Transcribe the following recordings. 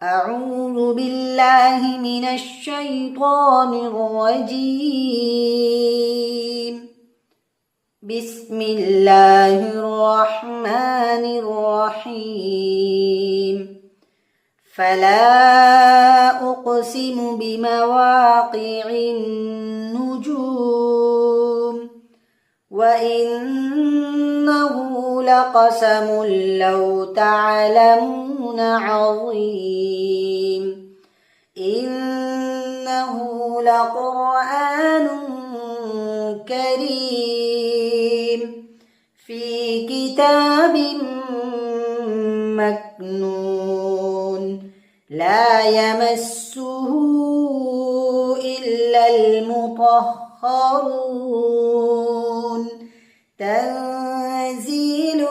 أعوذ بالله من الشيطان الرجيم. بسم الله الرحمن الرحيم. فلا أقسم بمواقع النجوم وإنه لقسم لو تعلمون عظيم. إنه لقرآن كريم في كتاب مكنون لا يمسه إلا المطهرون تنزيل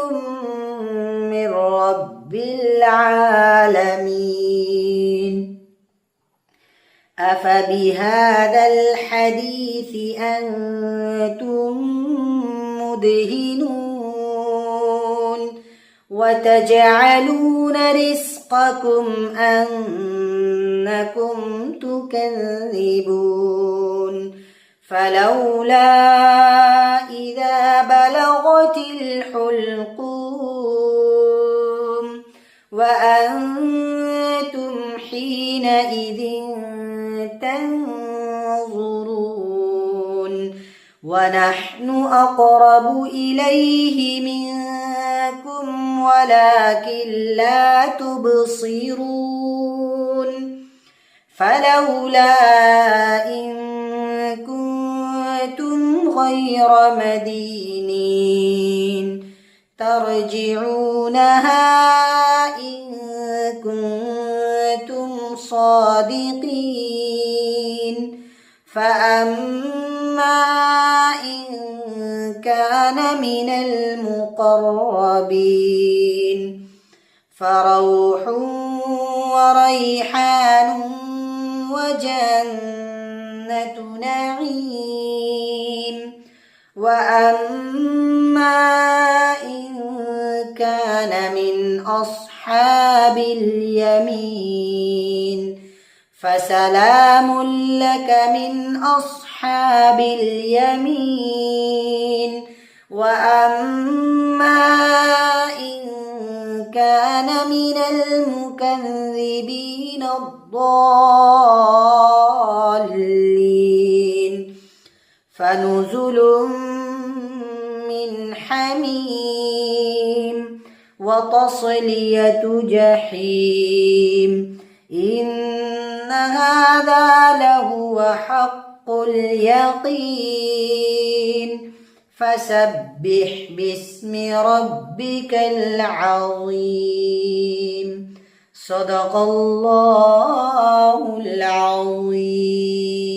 من رب العالمين. أفبهذا الحديث أنتم مدهنون وتجعلون رزقكم أنكم تكذبون. فلولا إذا بلغت الحلقوم وأنتم حينئذ تنظرون ونحن أقرب إليه منكم ولكن لا تبصرون. فلولا إن كنتم غير مدينين ترجعونها إن كنتم صادقين. فأما إن كان من المقربين فروح وريحان وجنة نعيم. وأما إن كان من أصحاب اليمين فسلام لك من أصحاب اليمين. وأما إن كان من المكذبين الضالين فنزل من حميم وتصلية جحيم. إن هذا لهو حق اليقين. فسبح باسم ربك العظيم. صدق الله العظيم.